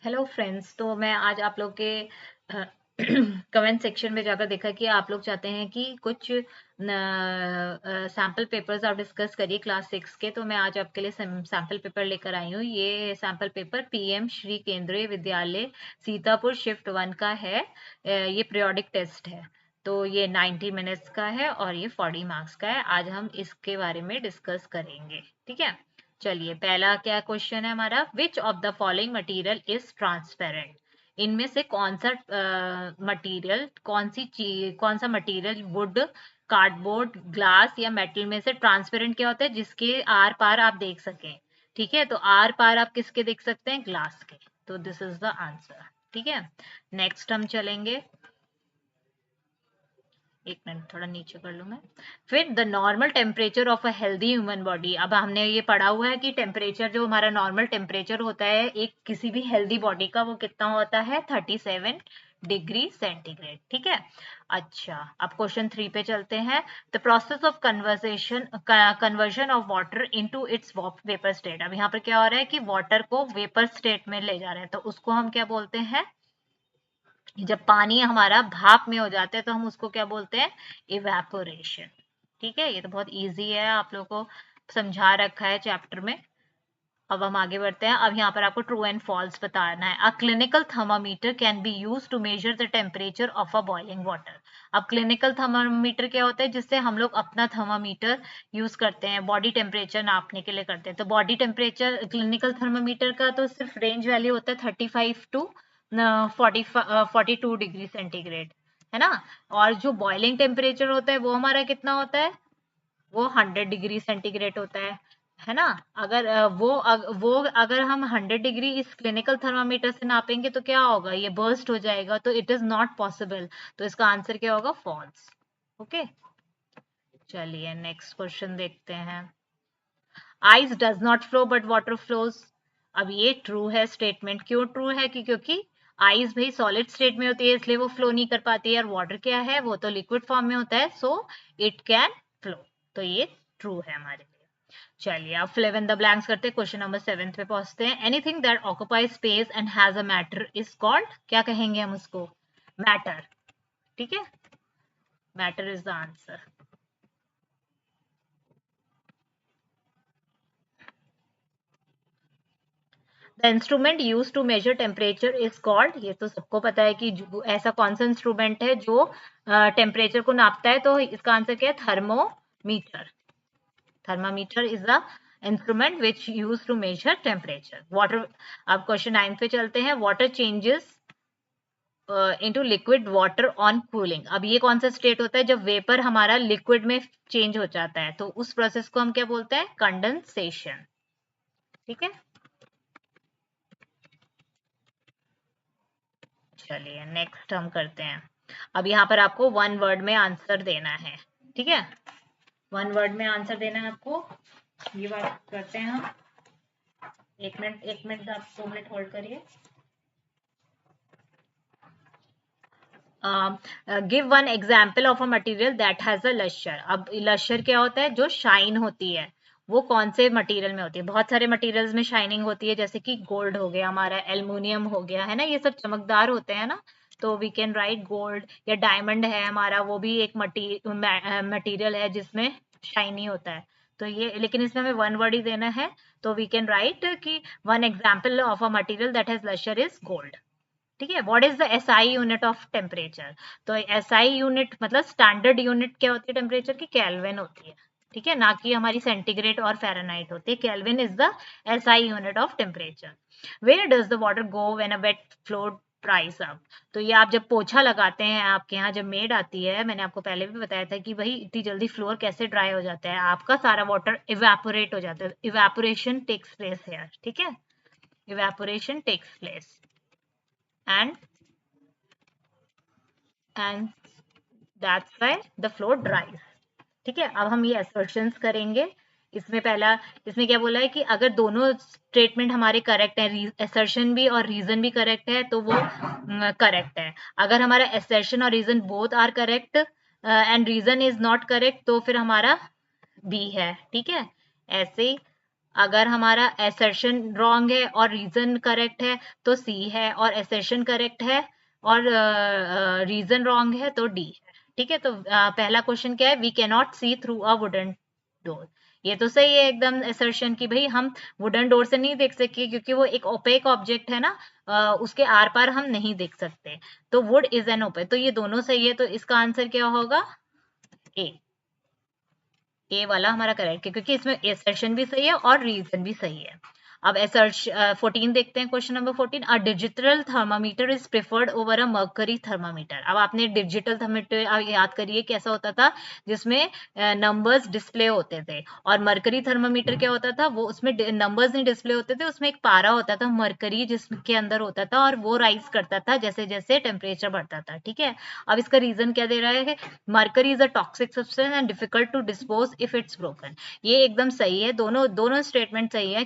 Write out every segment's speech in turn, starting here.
Hello friends. तो मैं आज आप लोग के कमेंट सेक्शन में जाकर देखा कि आप लोग चाहते हैं कि कुछ सैम्पल पेपर्स आप डिस्कस करिए क्लास 6 के। तो मैं आज आपके लिए सैम्पल पेपर लेकर आई हूँ। ये सैम्पल पेपर पीएम श्री केंद्रीय विद्यालय सीतापुर शिफ्ट 1 का है। ये पीरियोडिक टेस्ट है। तो ये 90 मिनट्स का है और ये 40 मार्क्स का है। आज हम इसके बारे में डिस्कस करेंगे, ठीक है। चलिए, पहला क्या क्वेश्चन है हमारा, which of the following material is transparent. इनमें से कौन सा मटेरियल, कौन सा मटेरियल वुड, कार्डबोर्ड, ग्लास या मेटल में से ट्रांसपेरेंट क्या होता है, जिसके आर पार आप देख सकें। ठीक है, तो आर पार आप किसके देख सकते हैं, ग्लास के। तो दिस इज द आंसर। ठीक है, नेक्स्ट हम चलेंगे। एक मिनट, थोड़ा नीचे कर लूँ मैं। फिर the normal temperature of a healthy human body. अब हमने ये पढ़ा हुआ है कि टेम्परेचर, जो हमारा नॉर्मल टेम्परेचर होता है एक किसी भी हेल्दी बॉडी का, वो कितना होता है, 37 डिग्री सेंटीग्रेड। ठीक है। अच्छा, अब क्वेश्चन 3 पे चलते हैं। The process of conversion of water into its vapour state. अब यहाँ पर क्या हो रहा है कि वाटर को वेपर स्टेट में ले जा रहे हैं, तो उसको हम क्या बोलते हैं, जब पानी हमारा भाप में हो जाता है तो हम उसको क्या बोलते हैं, इवेपोरेशन। ठीक है, ये तो बहुत इजी है, आप लोगों को समझा रखा है चैप्टर में। अब हम आगे बढ़ते हैं। अब यहाँ पर आपको ट्रू एंड फॉल्स बताना है। A clinical thermometer can be use to measure the temperature of a boiling water. अब क्लिनिकल थर्मामीटर क्या होता है, जिससे हम लोग अपना थर्मामीटर यूज करते हैं, बॉडी टेम्परेचर नापने के लिए करते हैं। तो बॉडी टेम्परेचर क्लिनिकल थर्मामीटर का तो सिर्फ रेंज वैल्यू होता है 35 टू 42 डिग्री सेंटीग्रेड, है ना। और जो बॉइलिंग टेम्परेचर होता है वो हमारा कितना होता है, वो 100 डिग्री सेंटीग्रेड होता है ना। अगर वो अगर हम 100 डिग्री इस क्लिनिकल थर्मामीटर से नापेंगे तो क्या होगा, ये बर्स्ट हो जाएगा, तो इट इज नॉट पॉसिबल। तो इसका आंसर क्या होगा, फॉल्स। ओके, चलिए नेक्स्ट क्वेश्चन देखते हैं। Ice does not flow but water flows. अब ये ट्रू है स्टेटमेंट। क्यों ट्रू है, क्योंकि आइस भाई सॉलिड स्टेट में होती है, इसलिए वो फ्लो नहीं कर पाती है। और वाटर क्या है, वो तो लिक्विड फॉर्म में होता है, सो इट कैन फ्लो। तो ये ट्रू है हमारे लिए। चलिए, अब फिल इन द ब्लैंक्स करते हैं। क्वेश्चन नंबर 7 पे पहुंचते हैं। Anything that occupies space and has a matter is called, क्या कहेंगे हम उसको, मैटर। ठीक है, matter is the answer. The instrument use to measure temperature is called, ये तो सबको पता है कि ऐसा कौन सा इंस्ट्रूमेंट है जो टेम्परेचर को नापता है। तो इसका आंसर क्या है, thermometer. Thermometer is the instrument which use to measure temperature water. अब क्वेश्चन 9 पे चलते हैं। Water changes into liquid water on cooling. अब ये कौन सा स्टेट होता है, जब वेपर हमारा लिक्विड में चेंज हो जाता है, तो उस प्रोसेस को हम क्या बोलते हैं, कंडेंसेशन। ठीक है, चलिए नेक्स्ट हम करते हैं। अब यहाँ पर आपको वन वर्ड में आंसर देना है। ठीक है, वन वर्ड में आंसर देना है आपको। ये बात करते हैं हम। एक मिनट आप 2 मिनट होल्ड करिए। Give one example of a material that has a lustre. अब लश्यर क्या होता है, जो शाइन होती है, वो कौन से मटेरियल में होती है। बहुत सारे मटेरियल्स में शाइनिंग होती है, जैसे कि गोल्ड हो गया हमारा, एल्युमिनियम हो गया, है ना, ये सब चमकदार होते हैं ना। तो वी कैन राइट गोल्ड, या डायमंड है हमारा, वो भी एक मटीरियल है जिसमें शाइनी होता है। तो ये, लेकिन इसमें हमें वन वर्ड ही देना है। तो वी कैन राइट कि one example of a material that has lustre is gold. ठीक है, what is the SI unit of temperature. तो एसआई यूनिट मतलब स्टैंडर्ड यूनिट क्या होती है टेम्परेचर की, केल्विन होती है। ठीक है, ना कि हमारी सेंटीग्रेड और फ़ारेनहाइट होती है। Kelvin is the SI unit of temperature. Where does the water go when a wet floor dries up. तो ये आप जब पोछा लगाते हैं, आपके यहाँ जब मेड आती है, मैंने आपको पहले भी बताया था कि भाई इतनी जल्दी फ्लोर कैसे ड्राई हो जाता है, आपका सारा वाटर इवेपोरेट हो जाता है। Evaporation takes place here. ठीक है, evaporation takes place and and that's why the floor dries। ठीक है, अब हम ये assertions करेंगे। इसमें पहला, इसमें क्या बोला है कि अगर दोनों स्टेटमेंट हमारे करेक्ट है, assertion भी और रीजन भी करेक्ट है, तो वो करेक्ट है। अगर हमारा assertion और reason both are correct and reason is not correct, तो फिर हमारा बी है। ठीक है, ऐसे ही अगर हमारा assertion wrong है और reason correct है तो C है, और assertion correct है और reason wrong है तो D है। ठीक है, तो पहला क्वेश्चन क्या है, we cannot see through a wooden door। ये तो सही है एकदम assertion की भाई हम वुडन डोर से नहीं देख सकते क्योंकि वो एक ओपेक ऑब्जेक्ट है ना, उसके आर पार हम नहीं देख सकते। तो वुड इज एन ओपेक, तो ये दोनों सही है, तो इसका आंसर क्या होगा, ए। ए वाला हमारा करेक्ट है क्योंकि इसमें assertion भी सही है और रीजन भी सही है। अब assertion 14 देखते हैं, question number 14, a digital thermometer is preferred over a mercury thermometer. अब आपने डिजिटल थर्मामीटर याद करिए कैसा होता था, जिसमें नंबर्स डिस्प्ले होते थे, और मरकरी थर्मामीटर क्या होता था, वो उसमें नंबर्स नहीं डिस्प्ले होते थे, उसमें एक पारा होता था मरकरी जिसके अंदर होता था, और वो राइज करता था जैसे जैसे टेम्परेचर बढ़ता था। ठीक है, अब इसका रीजन क्या दे रहा है, mercury is a toxic substance and difficult to dispose if it's broken. ये एकदम सही है, दोनों दोनों स्टेटमेंट सही है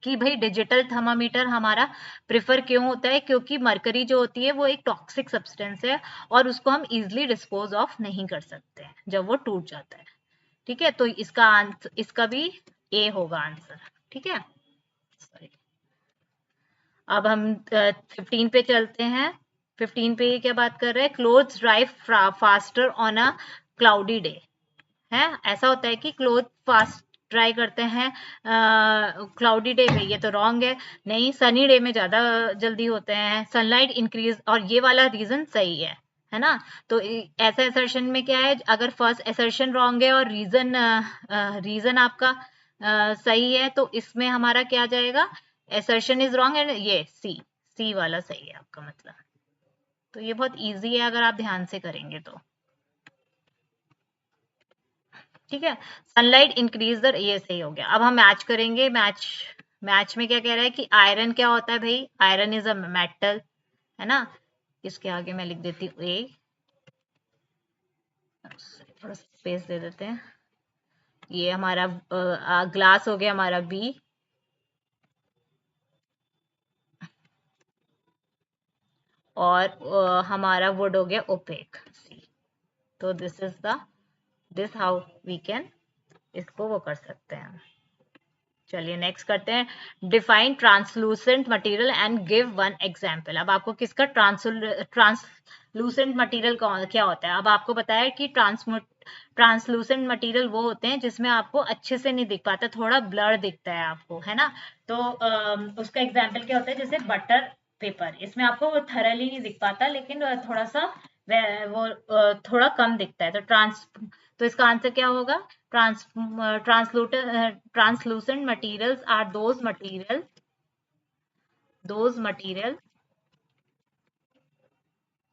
कि भाई डिजिटल थर्मामीटर हमारा प्रेफर क्यों होता है, क्योंकि मरकरी जो होती है वो एक टॉक्सिक सब्सटेंस है और उसको हम इजिली डिस्पोज ऑफ नहीं कर सकते जब वो टूट जाता है। ठीक है, तो इसका आंसर, इसका भी ए होगा आंसर। ठीक है, सॉरी। अब हम 15 पे चलते हैं। 15 पे ये क्या बात कर रहे हैं, clothes dry faster on a cloudy day. है, ऐसा होता है कि क्लोथ फास्ट ड्राई करते हैं क्लाउडी डे में, ये तो रॉन्ग है। नहीं, सनी डे में ज्यादा जल्दी होते हैं, सनलाइट इंक्रीज, और ये वाला रीजन सही है ना। तो ऐसे असर्शन में क्या है, अगर फर्स्ट असर्शन रॉन्ग है और रीजन रीजन आपका सही है, तो इसमें हमारा क्या जाएगा, असर्शन इज रॉन्ग एंड ये सी, सी वाला सही है आपका मतलब। तो ये बहुत इजी है अगर आप ध्यान से करेंगे तो। ठीक है, सनलाइट इंक्रीज द, ये सही हो गया। अब हम मैच करेंगे, मैच मैच में क्या कह रहा है कि आयरन क्या होता है भाई, आयरन इज अ मेटल, है ना। इसके आगे मैं लिख देती हूँ ए, थोड़ा स्पेस दे देते हैं। ये हमारा ग्लास हो गया हमारा बी, और हमारा वुड हो गया ओपेक सी। तो this is the, this how we can इसको वो कर सकते हैं। चलिए नेक्स्ट करते हैं, define translucent material and give one example. अब आपको किसका ट्रांसलूसेंट मटेरियल क्या होता है, अब आपको बताया कि ट्रांसलूसेंट मटेरियल वो होते हैं जिसमें आपको अच्छे से नहीं दिख पाता, थोड़ा ब्लर दिखता है आपको, है ना। तो उसका एग्जांपल क्या होता है, जैसे बटर पेपर, इसमें आपको वो थरली नहीं दिख पाता, लेकिन थोड़ा सा वो थोड़ा कम दिखता है। तो इसका आंसर क्या होगा, translucent materials are those materials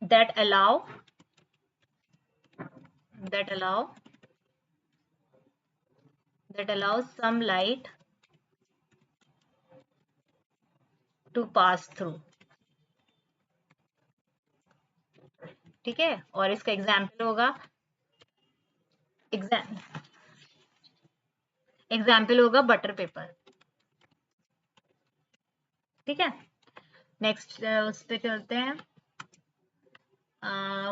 that that allow allows some light to pass through। ठीक है, और इसका एग्जाम्पल होगा, एग्जाम्पल होगा बटर पेपर। ठीक है, नेक्स्ट उस पे चलते हैं।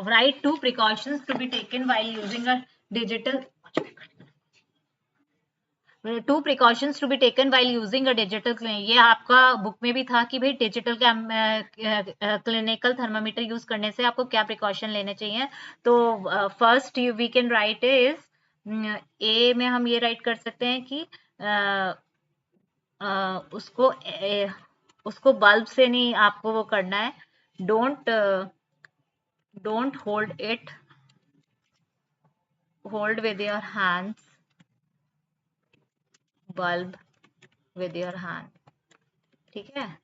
Write two precautions to be taken while using a digital, two precautions to be taken while using a digital clinic. ये आपका बुक में भी था कि भाई डिजिटल क्लिनिकल थर्मामीटर यूज करने से आपको क्या प्रिकॉशन लेने चाहिए। तो first we can write is, a में हम ये राइट कर सकते हैं कि उसको उसको बल्ब से नहीं आपको वो करना है, don't don't hold with your hands bulb with your hand. ठीक है,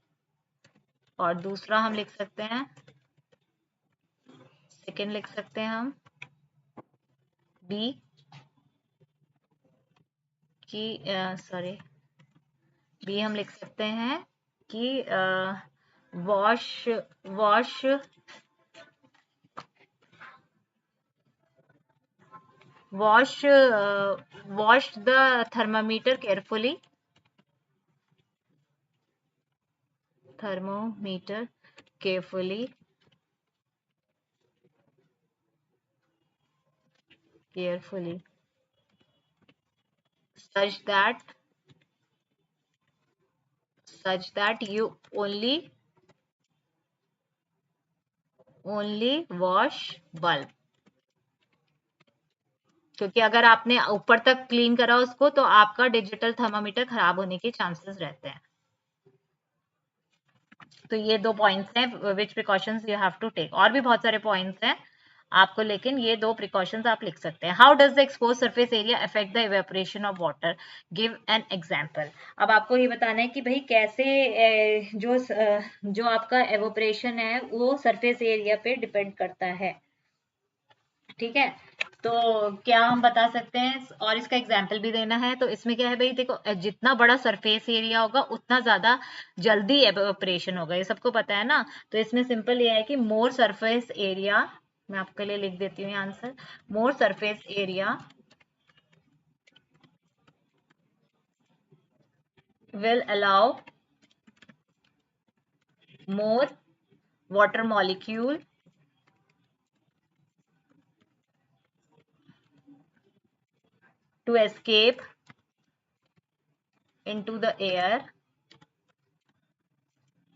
और दूसरा हम लिख सकते हैं, सेकेंड लिख सकते हैं हम बी की, सॉरी, बी हम लिख सकते हैं कि wash wash wash wash the thermometer carefully, thermometer carefully such that such that you only wash bulb, क्योंकि अगर आपने ऊपर तक क्लीन करा उसको तो आपका डिजिटल थर्मामीटर खराब होने के चांसेस रहते हैं। तो ये 2 पॉइंट्स हैं which precautions you have to take. और भी बहुत सारे पॉइंट्स हैं आपको, लेकिन ये 2 प्रिकॉशंस आप लिख सकते हैं। How does the expose surface area affect the evaporation of water, give an example. अब आपको ये बताना है कि भाई कैसे जो आपका एवोपरेशन है वो सरफेस एरिया पे डिपेंड करता है। ठीक है, तो क्या हम बता सकते हैं, और इसका एग्जाम्पल भी देना है। तो इसमें क्या है भाई, देखो जितना बड़ा सरफेस एरिया होगा उतना ज्यादा जल्दी एवोपरेशन होगा, ये सबको पता है ना। तो इसमें सिंपल ये है कि मोर सरफेस एरिया, मैं आपके लिए लिख देती हूँ answer, more surface area will allow more water molecule to escape into the air,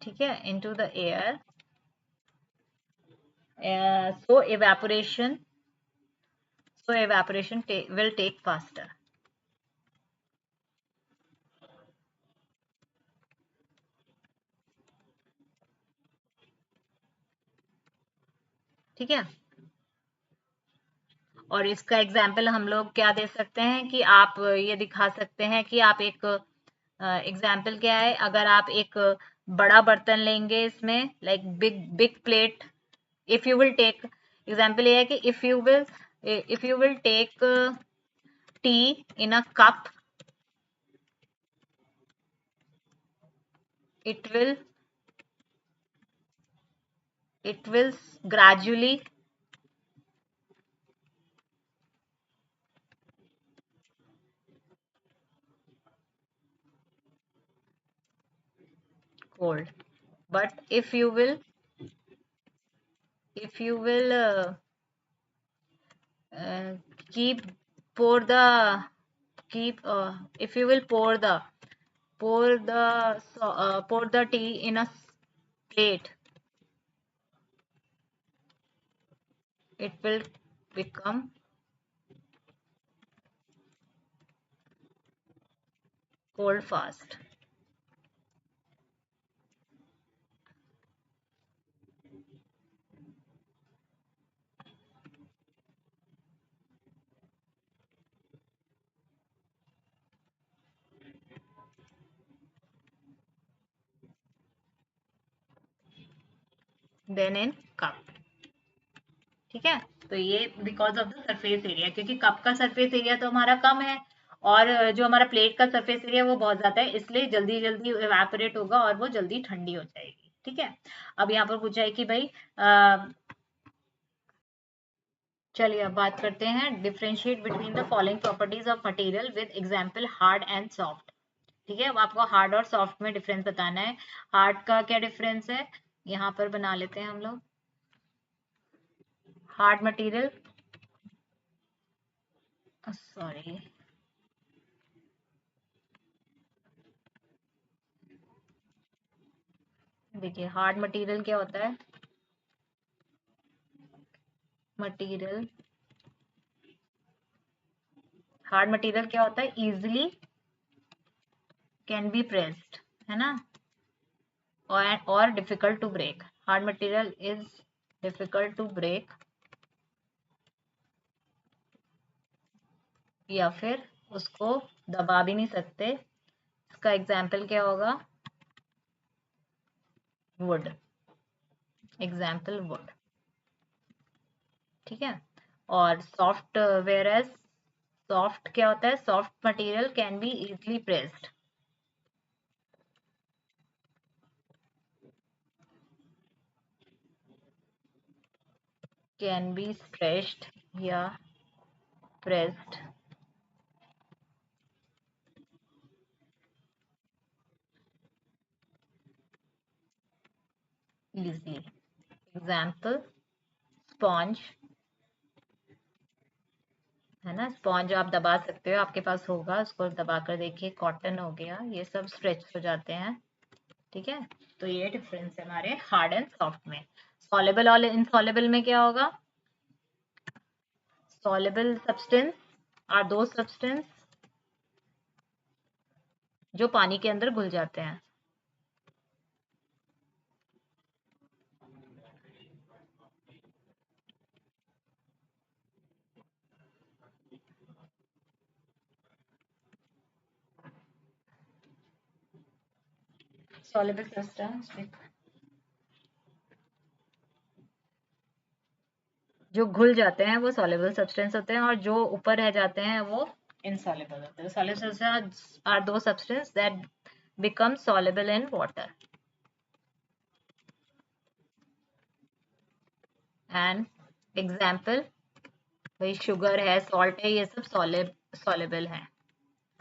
ठीक है, into the air, so evaporation will take faster। ठीक है, और इसका एग्जाम्पल हम लोग क्या दे सकते हैं कि आप ये दिखा सकते हैं कि आप एक एग्जाम्पल क्या है, अगर आप एक बड़ा बर्तन लेंगे, इसमें like big big plate, if you will take, example ये है कि if you will take tea in a cup, it will gradually cold, but if you will uh, keep pour the keep if you will pour the tea in a plate, it will become cold fast। Then in cup, ठीक है। तो ये because of the surface area, क्योंकि cup का surface area तो हमारा कम है और जो हमारा प्लेट का सरफेस एरिया वो बहुत ज्यादा है, इसलिए जल्दी जल्दी इवेपोरेट होगा और वो जल्दी ठंडी हो जाएगी। ठीक है, अब यहाँ पर पूछा है कि भाई चलिए अब बात करते हैं, differentiate between the following properties of material with example hard and soft. ठीक है, अब आपको हार्ड और सॉफ्ट में डिफरेंस बताना है। हार्ड का क्या डिफरेंस है, यहाँ पर बना लेते हैं हम लोग। हार्ड मटेरियल, सॉरी, देखिए हार्ड मटेरियल क्या होता है, मटेरियल, हार्ड मटेरियल क्या होता है, इजिली कैन बी प्रेस्ड, है ना, और difficult to break. Hard material is difficult to break, या फिर उसको दबा भी नहीं सकते। इसका एग्जाम्पल क्या होगा, वुड, एग्जाम्पल वुड। ठीक है, और सॉफ्ट, वेयर एज सॉफ्ट क्या होता है, soft material can be easily pressed, can be stretched या प्रेस्ड easily। एग्जाम्पल स्पॉन्ज, है ना, स्पॉन्ज आप दबा सकते हो, आपके पास होगा, उसको दबा कर देखिए, कॉटन हो गया, ये सब स्ट्रेच हो जाते हैं। ठीक है, तो ये डिफरेंस है हमारे हार्ड एंड सॉफ्ट में। सॉलेबल और इनसॉलेबल में क्या होगा? सॉलेबल सब्सटेंस आर दो सब्सटेंस जो पानी के अंदर घुल जाते हैं। सॉलेबल सब्सटेंस जो घुल जाते हैं वो सॉलेबल सब्सटेंस होते हैं, और जो ऊपर रह जाते हैं वो इनसॉलेबल होते हैं। सॉलेबल सब्सटेंस आर दो substance that become soluble in water. And example, भाई शुगर है, सॉल्ट है, ये सब सॉलेबल है।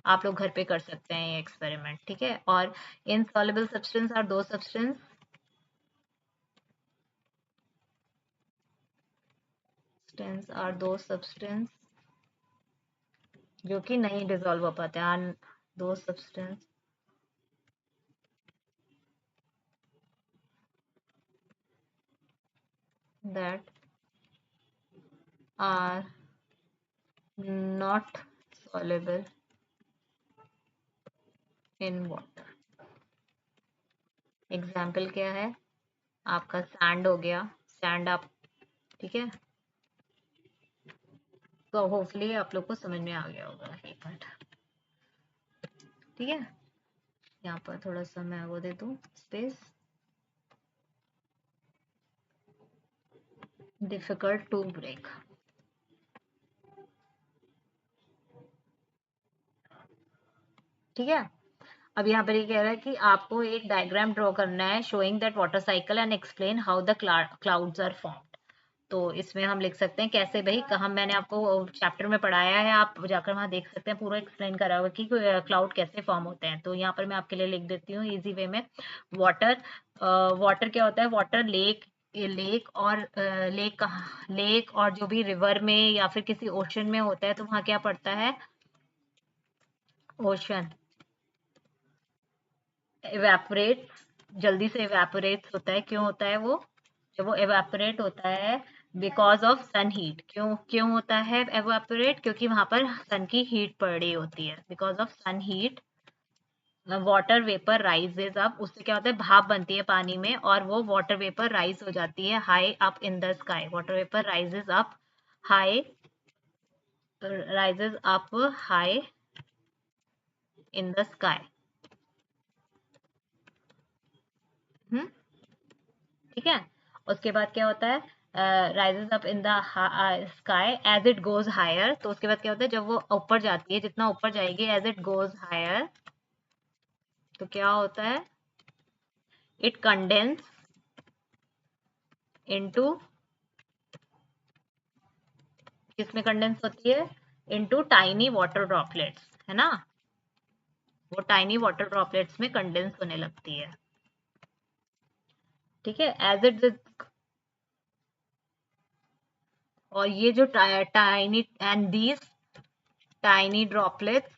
आप लोग घर पे कर सकते हैं ये एक्सपेरिमेंट, ठीक है। और इनसॉलेबल सब्सटेंस आर दो सब्सटेंस आर दो सब्सटेंस जो कि नहीं डिसॉल्व हो पाते हैं। दो substance that are not soluble in water। Example क्या है? आपका सैंड हो गया, सैंड आप, ठीक है। तो होपफुली आप लोग को समझ में आ गया होगा एक मिनट, ठीक है। यहाँ पर थोड़ा सा मैं वो दे दूँ स्पेस। डिफिकल्ट टू ब्रेक, ठीक है। अब यहाँ पर ये कह रहा है कि आपको एक डायग्राम ड्रॉ करना है showing that water cycle and explain how the clouds are formed. तो इसमें हम लिख सकते हैं कैसे, भाई कहा मैंने आपको चैप्टर में पढ़ाया है, आप जाकर वहां देख सकते हैं, पूरा एक्सप्लेन करा हुआ कि क्लाउड कैसे फॉर्म होते हैं। तो यहाँ पर मैं आपके लिए लिख देती हूँ इजी वे में। वाटर, वाटर क्या होता है? वाटर लेक, लेक और लेक और जो भी रिवर में या फिर किसी ओशन में होता है, तो वहां क्या पड़ता है? ओशन इवेपोरेट, जल्दी से इवेपोरेट होता है। क्यों होता है वो? जब वो इवेपोरेट होता है बिकॉज ऑफ सन हीट। क्यों क्यों होता है इवेपोरेट? क्योंकि वहां पर सन की हीट पड़ रही होती है। Because of sun heat water vapour rises up, उससे क्या होता है? भाप बनती है पानी में, और वो वाटर वेपर राइज हो जाती है high up in the sky. Water vapour rises up high, rises up high in the sky. ठीक है। उसके बाद क्या होता है? Rises up in the sky as it goes higher. तो उसके बाद क्या होता है? जब वो ऊपर जाती है, जितना ऊपर जाएगी एज इट गोज हायर, तो क्या होता है? इट कंडेंस इनटू, किसमें कंडेंस होती है? इनटू टाइनी वाटर ड्रॉपलेट्स, है ना। वो टाइनी वाटर ड्रॉपलेट्स में कंडेंस होने लगती है, ठीक है। एज इट, और ये जो tiny and these tiny droplets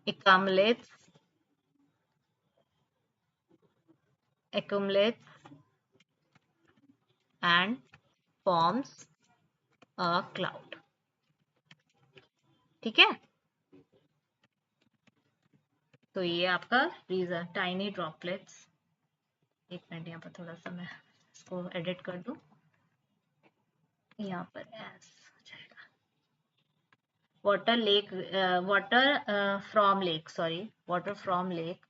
accumulates accumulates and forms a cloud, ठीक है। तो ये आपका रीजन टाइनी ड्रॉपलेट्स। एक मिनट, यहाँ पर थोड़ा सा मैं इसको एडिट कर दूं। यहाँ पर एस हो जाएगा। Water lake, water from lake, sorry, water from lake,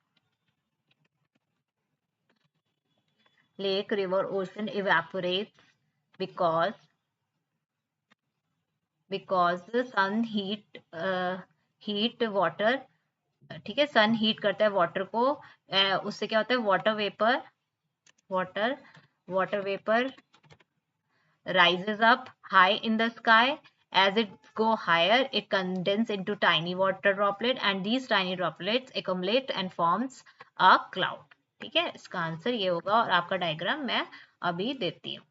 lake river ocean evaporates because the sun heat water, ठीक है। सन हीट करता है वाटर को, उससे क्या होता है? Water water vapour rises up high in the sky. As it go higher, it condenses into tiny water droplet, and these tiny droplets accumulate and forms a cloud, ठीक है। इसका आंसर ये होगा, और आपका डायग्राम मैं अभी देती हूँ।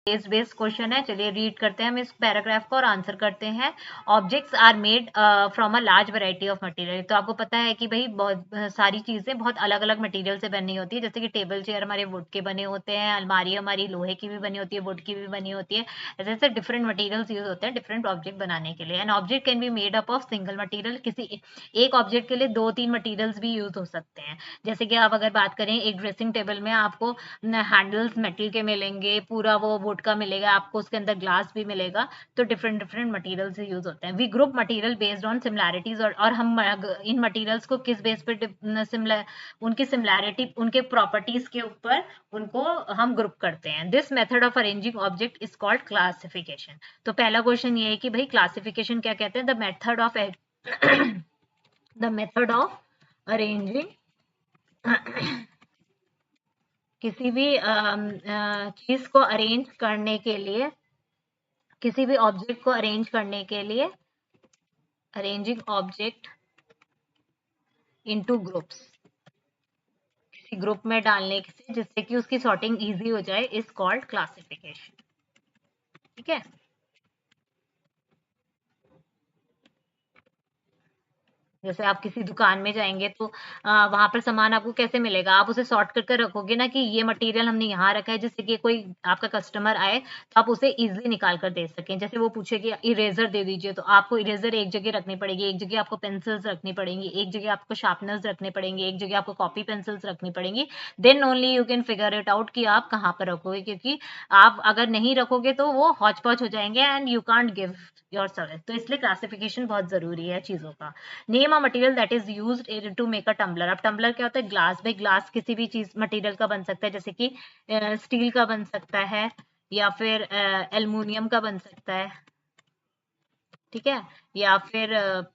बेस्ड क्वेश्चन है। चलिए रीड करते हैं हम इस पैराग्राफ को और आंसर करते हैं। Objects are made from a large variety of material. तो आपको पता है कि भाई बहुत सारी चीजें बहुत अलग अलग मटेरियल से बनी होती है, जैसे कि टेबल चेयर हमारे वुड के बने होते हैं, अलमारी हमारी लोहे की भी बनी होती है, वुड की भी बनी होती है। ऐसे ऐसे डिफरेंट मटेरियल्स यूज होते हैं डिफरेंट ऑब्जेक्ट बनाने के लिए। An object can be made up of single material. किसी एक ऑब्जेक्ट के लिए 2-3 मटेरियल्स भी यूज हो सकते हैं। जैसे कि आप अगर बात करें, एक ड्रेसिंग टेबल में आपको हैंडल्स मेटल के मिलेंगे, पूरा वो वुड का मिलेगा आपको, उसके अंदर ग्लास भी मिलेगा। तो डिफरेंट डिफरेंट मटेरियल से यूज होते हैं। We group material based on similarities, और हम इन मटेरियल्स को किस बेस पे सिमिलर, उनकी सिमिलैरिटी, उनके प्रॉपर्टीज के ऊपर उनको हम ग्रुप करते हैं। This method of arranging object is called classification. तो पहला क्वेश्चन ये है कि भाई क्लासिफिकेशन क्या कहते हैं? द मेथड ऑफ अरेंजिंग किसी भी चीज को अरेंज करने के लिए, किसी भी ऑब्जेक्ट को अरेंज करने के लिए, अरेंजिंग ऑब्जेक्ट इनटू ग्रुप्स, किसी ग्रुप में डालने से जिससे कि उसकी सॉर्टिंग इजी हो जाए, इज कॉल्ड क्लासिफिकेशन। ठीक है। जैसे आप किसी दुकान में जाएंगे तो वहां पर सामान आपको कैसे मिलेगा? आप उसे सॉर्ट कर कर रखोगे ना कि ये मटेरियल हमने यहाँ रखा है, जिससे कि कोई आपका कस्टमर आए तो आप उसे इजीली निकाल कर दे सकें। जैसे वो पूछे कि इरेजर दे दीजिए, तो आपको इरेजर एक जगह रखनी पड़ेगी, एक जगह आपको पेंसिल्स रखनी पड़ेंगी, एक जगह आपको शार्पनर्स रखने पड़ेंगे, एक जगह आपको कॉपी पेंसिल्स रखनी पड़ेंगी। Then only you can figure it out कि आप कहाँ पर रखोगे, क्योंकि आप अगर नहीं रखोगे तो वो हौच पौच हो जाएंगे and you can't give your service. तो इसलिए क्लासिफिकेशन बहुत जरूरी है चीजों का। Name a material that is used to make a tumbler. अब टम्बलर क्या होता है? ग्लास। भाई ग्लास किसी भी चीज मटेरियल का बन सकता है, जैसे कि स्टील का बन सकता है, या फिर एल्युमिनियम का बन सकता है, ठीक है, या फिर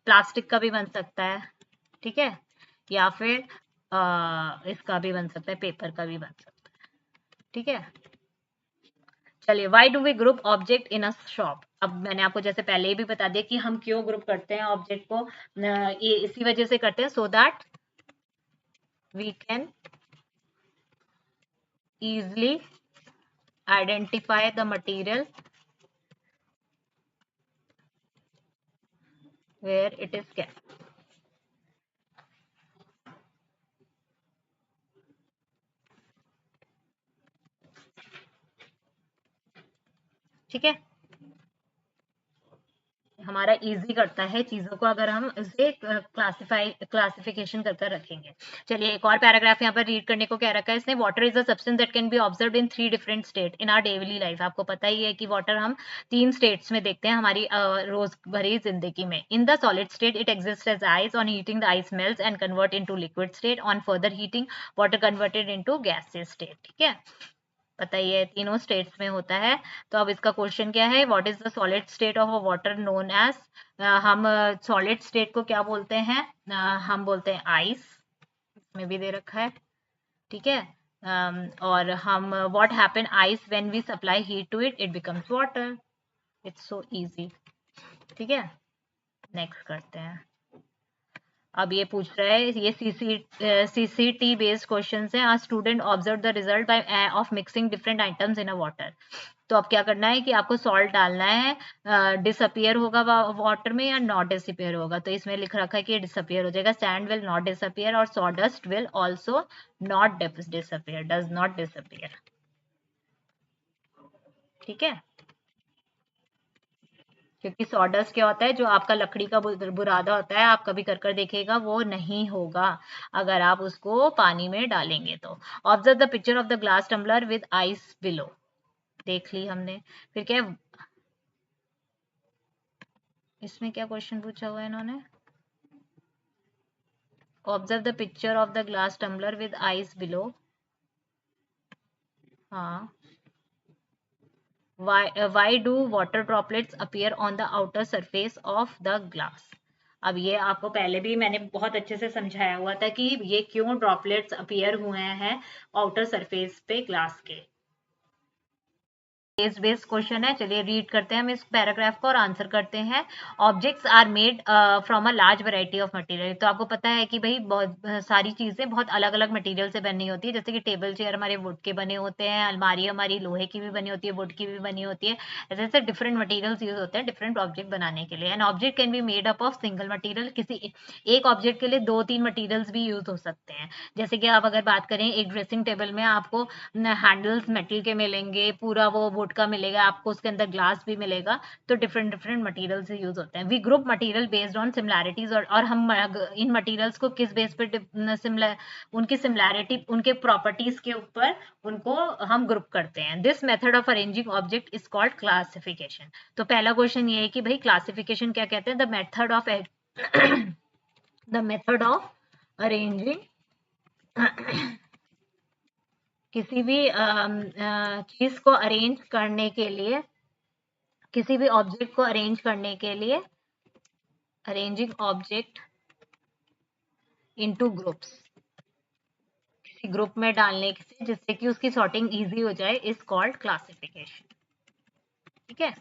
प्लास्टिक का भी बन सकता है, ठीक है, या फिर इसका भी बन सकता है, पेपर का भी बन सकता है, ठीक है। चलिए, why do we group object in a shop? अब मैंने आपको जैसे पहले ही भी बता दिया कि हम क्यों ग्रुप करते हैं ऑब्जेक्ट को। ये इसी वजह से करते हैं, so that we can easily identify the material where it is kept। ठीक है, हमारा इजी करता है चीजों को अगर हम इसे क्लासिफिकेशन कर कर रखेंगे। चलिए एक और पैराग्राफ यहाँ पर रीड करने को क्या रखा है इसने। Water is a substance that can be observe in 3 different state in our daily life. आपको पता ही है कि वाटर हम 3 स्टेट्स में देखते हैं हमारी रोज भरी जिंदगी में। In the solid state it exist as ice, on heating the ice melts and convert into liquid state, on further heating water converted into gaseous state. ठीक है, पता ही है तीनों स्टेट्स में होता है। तो अब इसका क्वेश्चन क्या है? What is the solid state of a water known as. हम सॉलिड स्टेट को क्या बोलते हैं? हम बोलते हैं आइस, इसमें भी दे रखा है, ठीक है। और हम what happen ice when we supply heat to it, it becomes water. It's so easy. ठीक है, नेक्स्ट करते हैं। अब ये पूछ रहा है, ये सीसीटी बेस्ड क्वेश्चन है। A student observe the result by of mixing different items in a water. तो अब क्या करना है कि आपको सॉल्ट डालना है, डिसअपियर होगा वाटर में या नॉट डिसअपियर होगा। तो इसमें लिख रखा है कि डिसअपियर हो जाएगा, सैंड विल नॉट डिसअपियर और sawdust will also not disappear, does not disappear. ठीक है, क्योंकि सॉडस्ट क्या होता है, जो आपका लकड़ी का बुरादा होता है, आप कभी कर कर देखिएगा वो नहीं होगा अगर आप उसको पानी में डालेंगे तो। Observe the picture of the glass tumbler with ice below. देख ली हमने। फिर क्या है? इसमें क्या क्वेश्चन पूछा हुआ है इन्होंने? Observe the picture of the glass tumbler with ice below. हाँ, why do water droplets appear on the outer surface of the glass? अब ये आपको पहले भी मैंने बहुत अच्छे से समझाया हुआ था कि ये क्यों ड्रॉपलेट्स अपीयर हुए हैं आउटर सरफेस पे ग्लास के। बेस्ड क्वेश्चन है। चलिए रीड करते हैं हम इस पैराग्राफ को और आंसर करते हैं। Objects are made from a large variety of material. तो आपको पता है कि भाई बहुत सारी चीजें बहुत अलग अलग मटेरियल से बनी होती है, जैसे कि टेबल चेयर हमारे वुड के बने होते हैं, अलमारी हमारी लोहे की भी बनी होती है, वुड की भी बनी होती है। ऐसे ऐसे डिफरेंट मटेरियल्स यूज होते हैं डिफरेंट ऑब्जेक्ट बनाने के लिए। An object can be made up of single material. किसी एक ऑब्जेक्ट के लिए 2-3 मटेरियल्स भी यूज हो सकते हैं। जैसे कि आप अगर बात करें, एक ड्रेसिंग टेबल में आपको हैंडल्स मेटल के मिलेंगे, पूरा वो वुड का मिलेगा आपको, उसके अंदर ग्लास भी मिलेगा। तो डिफरेंट डिफरेंट मटेरियल से यूज होते हैं। We group material based on similarities, और हम इन मटेरियल्स को किस बेस पे सिमिलर, उनकी सिमिलैरिटी, उनके प्रॉपर्टीज के ऊपर उनको हम ग्रुप करते हैं। This method of arranging object is called classification. तो पहला क्वेश्चन ये है कि भाई क्लासिफिकेशन क्या कहते हैं? The method of the method of arranging किसी भी चीज को अरेंज करने के लिए, किसी भी ऑब्जेक्ट को अरेंज करने के लिए, अरेंजिंग ऑब्जेक्ट इनटू ग्रुप्स, किसी ग्रुप में डालने से जिससे कि उसकी सॉर्टिंग इजी हो जाए, इज कॉल्ड क्लासिफिकेशन। ठीक है।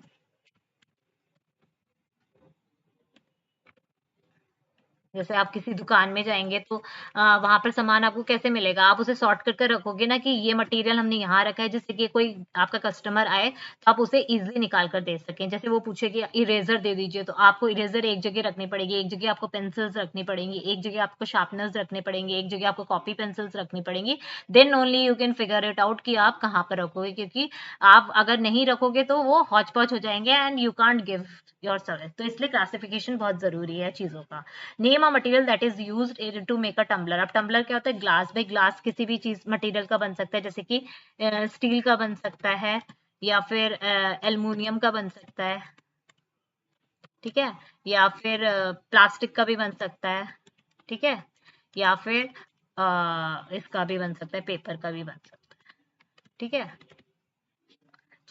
जैसे आप किसी दुकान में जाएंगे तो वहां पर सामान आपको कैसे मिलेगा? आप उसे सॉर्ट कर कर रखोगे ना, कि ये मटेरियल हमने यहाँ रखा है, जिससे कि कोई आपका कस्टमर आए तो आप उसे इजीली निकाल कर दे सकें। जैसे वो पूछे कि इरेजर दे दीजिए, तो आपको इरेजर एक जगह रखनी पड़ेगी, एक जगह आपको पेंसिल्स रखनी पड़ेंगी, एक जगह आपको शार्पनर्स रखने पड़ेंगे, एक जगह आपको कॉपी पेंसिल्स रखनी पड़ेंगी। Then only you can figure it out कि आप कहाँ पर रखोगे, क्योंकि आप अगर नहीं रखोगे तो वो हौच पौच हो जाएंगे and you can't give your service. तो इसलिए क्लासिफिकेशन बहुत जरूरी है चीजों का। Name a material that is used to make a tumbler. अब टम्बलर क्या होता है? ग्लास। भाई ग्लास किसी भी चीज मटेरियल का बन सकता है, जैसे कि स्टील का बन सकता है, या फिर एल्युमिनियम का बन सकता है, ठीक है, या फिर प्लास्टिक का भी बन सकता है, ठीक है, या फिर इसका भी बन सकता है, पेपर का भी बन सकता है, ठीक है।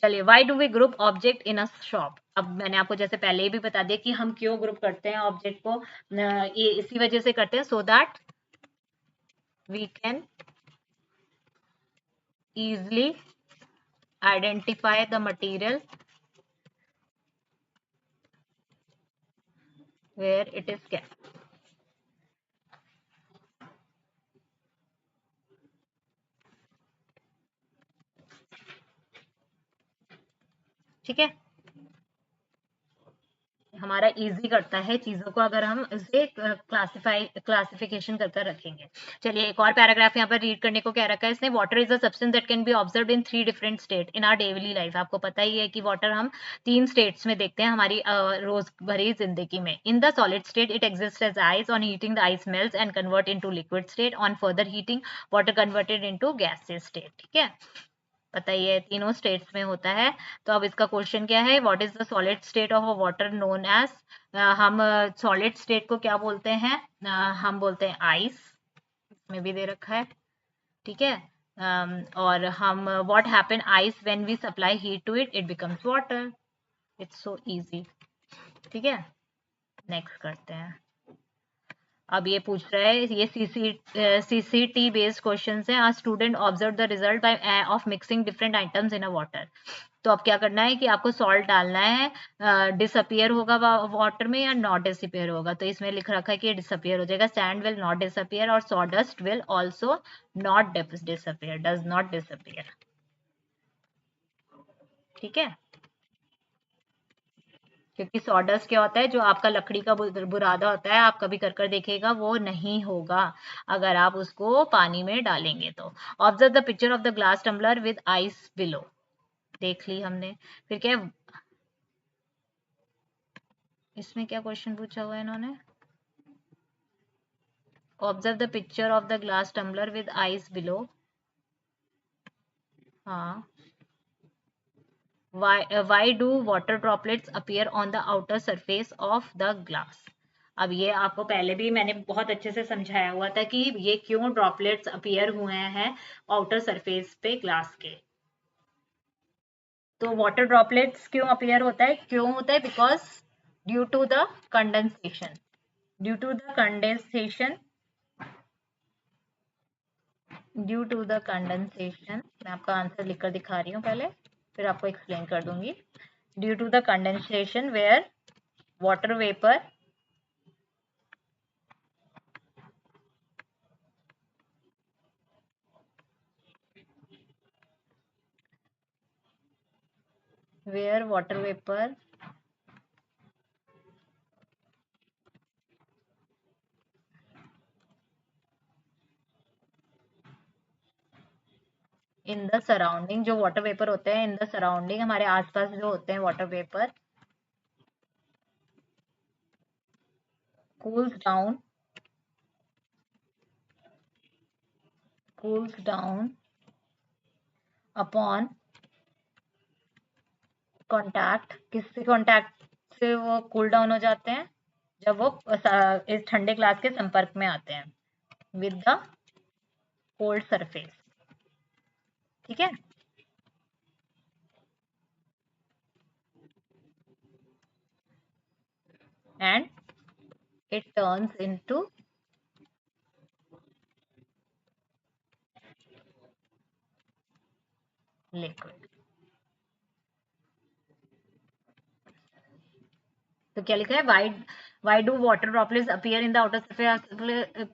चलिए, why do we group object in a shop? अब मैंने आपको जैसे पहले ही भी बता दिया कि हम क्यों ग्रुप करते हैं ऑब्जेक्ट को। ये इसी वजह से करते हैं, so that we can easily identify the material where it is kept. ठीक है, हमारा इजी करता है चीजों को अगर हम इसे क्लासिफिकेशन कर कर रखेंगे। चलिए एक और पैराग्राफ यहाँ पर रीड करने को क्या रखा है इसने। Water is a substance that can be observed in 3 different state in our daily life. आपको पता ही है कि वाटर हम 3 स्टेट्स में देखते हैं हमारी रोज भरी जिंदगी में। In the solid state it exist as ice, on heating the ice melts and convert into liquid state, on further heating water converted into gaseous state. ठीक है, पता ही है तीनों स्टेट्स में होता है। तो अब इसका क्वेश्चन क्या है? What is the solid state of a water known as? हम सॉलिड स्टेट को क्या बोलते हैं? हम बोलते हैं आइस, में भी दे रखा है, ठीक है। और हम what happen ice when we supply heat to it, it becomes water. It's so easy. ठीक है, नेक्स्ट करते हैं। अब ये पूछ रहा है, ये सीसीटी बेस्ड क्वेश्चन है। A student observe the result by of mixing different items in a water. तो अब क्या करना है कि आपको सॉल्ट डालना है, डिसअपियर होगा वाटर में या नॉट डिसअपियर होगा। तो इसमें लिख रखा है कि डिसअपियर हो जाएगा। सैंड विल नॉट डिसअपियर और sawdust will also not disappear, does not disappear. ठीक है, क्योंकि सॉडस्ट क्या होता है? जो आपका लकड़ी का बुरादा होता है, आप कभी कर कर देखिएगा, वो नहीं होगा अगर आप उसको पानी में डालेंगे तो। Observe the picture of the glass tumbler with ice below. देख ली हमने। फिर क्या इसमें क्या क्वेश्चन पूछा हुआ है इन्होंने? Observe the picture of the glass tumbler with ice below. हाँ, why do water droplets appear on the outer surface of the glass? अब ये आपको पहले भी मैंने बहुत अच्छे से समझाया हुआ था कि ये क्यों ड्रॉपलेट्स अपीयर हुए हैं आउटर सरफेस पे ग्लास के। तो वाटर ड्रॉपलेट्स क्यों अपीयर होता है? क्यों होता है? Because due to the condensation, due to the condensation, due to the condensation. मैं आपका आंसर लिखकर दिखा रही हूँ पहले, फिर आपको एक्सप्लेन कर दूंगी। Due to the condensation where water vapour in the surrounding, जो वाटर वेपर होते हैं इन द सराउंडिंग, हमारे आसपास जो होते हैं water vapour, cools down upon contact, किससे कांटेक्ट से वो कूल डाउन हो जाते हैं? जब वो इस ठंडे ग्लास के संपर्क में आते हैं विद द कोल्ड सरफेस। ठीक है, and it turns into liquid. तो क्या लिखा है? Why do water droplets appear in the outer surface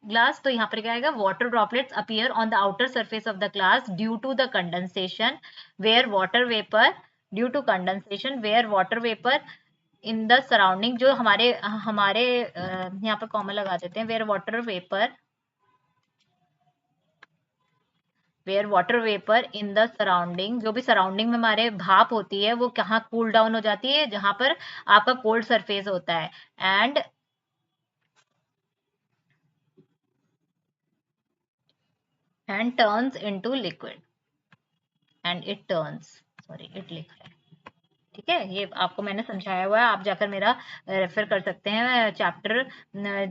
glass? तो यहाँ पर क्या आएगा? Water droplets appear on the outer surface of the glass due to the condensation where water vapour, due to condensation where water vapour in the surrounding, जो हमारे हमारे यहाँ पर कॉमा लगा देते हैं, where water vapour in the surrounding, जो भी सराउंडिंग में हमारे भाप होती है वो कहाँ कूल डाउन हो जाती है? जहां पर आपका कोल्ड सरफेस होता है। And turns into liquid, and it turns, sorry it लिखा है। ठीक है, ये आपको मैंने समझाया हुआ है, आप जाकर मेरा रेफर कर सकते हैं चैप्टर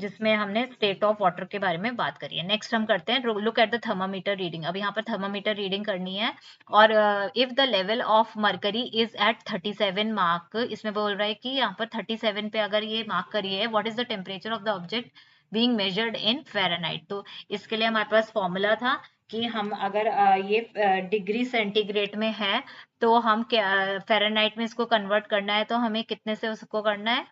जिसमें हमने स्टेट ऑफ वाटर के बारे में बात करी है। नेक्स्ट हम करते हैं look at the thermometer reading. अब यहाँ पर थर्मामीटर रीडिंग करनी है, और if the level of mercury is at 37 mark, इसमें बोल रहा है कि यहाँ पर 37 पे अगर ये मार्क करी है, what is the temperature of the object being measured in Fahrenheit. तो इसके लिए हमारे पास फॉर्मूला था कि हम अगर ये डिग्री सेंटीग्रेड में है तो हम क्या फ़ारेनहाइट में इसको कन्वर्ट करना है, तो हमें कितने से उसको करना है?